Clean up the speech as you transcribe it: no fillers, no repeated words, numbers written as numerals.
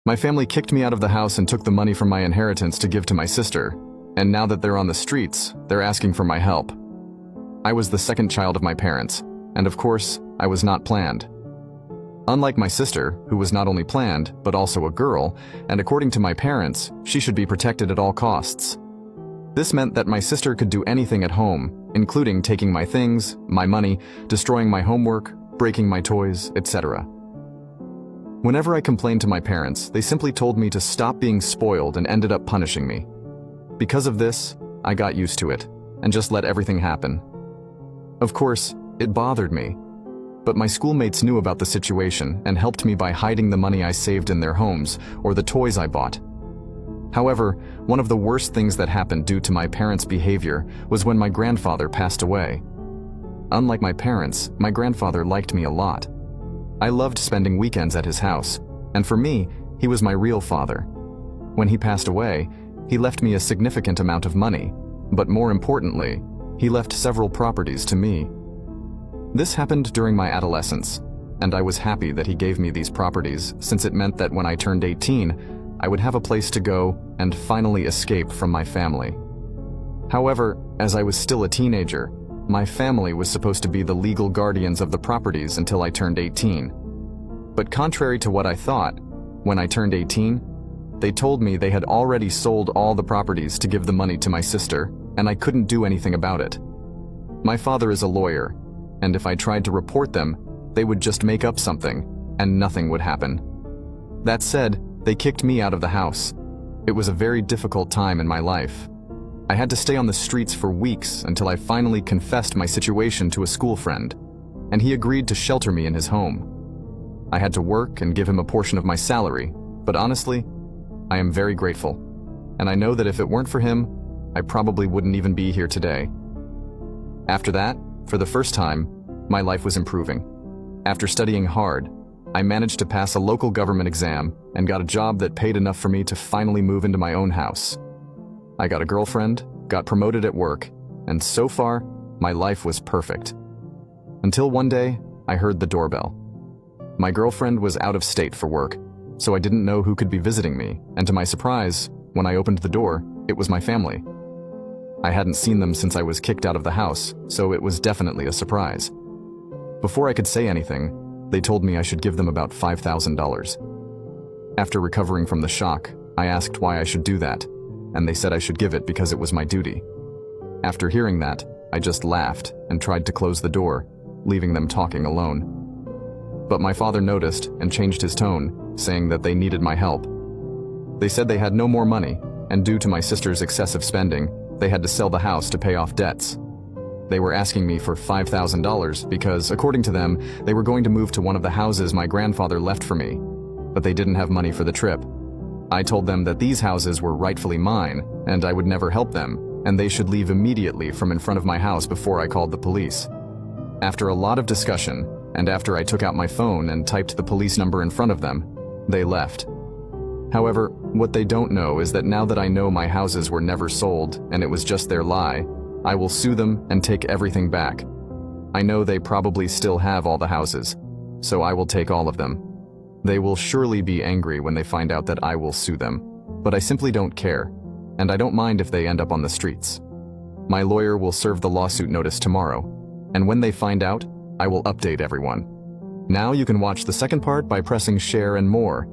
My family kicked me out of the house and took the money from my inheritance to give to my sister, and now that they're on the streets, they're asking for my help. I was the second child of my parents, and of course, I was not planned. Unlike my sister, who was not only planned, but also a girl, and according to my parents, she should be protected at all costs. This meant that my sister could do anything at home, including taking my things, my money, destroying my homework, breaking my toys, etc. Whenever I complained to my parents, they simply told me to stop being spoiled and ended up punishing me. Because of this, I got used to it, and just let everything happen. Of course, it bothered me, but my schoolmates knew about the situation and helped me by hiding the money I saved in their homes or the toys I bought. However, one of the worst things that happened due to my parents' behavior was when my grandfather passed away. Unlike my parents, my grandfather liked me a lot. I loved spending weekends at his house, and for me, he was my real father. When he passed away, he left me a significant amount of money, but more importantly, he left several properties to me. This happened during my adolescence, and I was happy that he gave me these properties since it meant that when I turned 18, I would have a place to go and finally escape from my family. However, as I was still a teenager, my family was supposed to be the legal guardians of the properties until I turned 18. But contrary to what I thought, when I turned 18, they told me they had already sold all the properties to give the money to my sister, and I couldn't do anything about it. My father is a lawyer, and if I tried to report them, they would just make up something, and nothing would happen. That said, they kicked me out of the house. It was a very difficult time in my life. I had to stay on the streets for weeks until I finally confessed my situation to a school friend, and he agreed to shelter me in his home. I had to work and give him a portion of my salary, but honestly, I am very grateful, and I know that if it weren't for him, I probably wouldn't even be here today. After that, for the first time, my life was improving. After studying hard, I managed to pass a local government exam and got a job that paid enough for me to finally move into my own house. I got a girlfriend, got promoted at work, and so far, my life was perfect. Until one day, I heard the doorbell. My girlfriend was out of state for work, so I didn't know who could be visiting me, and to my surprise, when I opened the door, it was my family. I hadn't seen them since I was kicked out of the house, so it was definitely a surprise. Before I could say anything, they told me I should give them about $5,000. After recovering from the shock, I asked why I should do that, and they said I should give it because it was my duty. After hearing that, I just laughed and tried to close the door, leaving them talking alone. But my father noticed and changed his tone, saying that they needed my help. They said they had no more money, and due to my sister's excessive spending, they had to sell the house to pay off debts. They were asking me for $5,000 because, according to them, they were going to move to one of the houses my grandfather left for me, but they didn't have money for the trip. I told them that these houses were rightfully mine, and I would never help them, and they should leave immediately from in front of my house before I called the police. After a lot of discussion, and after I took out my phone and typed the police number in front of them, they left. However, what they don't know is that now that I know my houses were never sold and it was just their lie, I will sue them and take everything back. I know they probably still have all the houses, so I will take all of them. They will surely be angry when they find out that I will sue them, but I simply don't care, and I don't mind if they end up on the streets. My lawyer will serve the lawsuit notice tomorrow, and when they find out, I will update everyone. Now you can watch the second part by pressing share and more.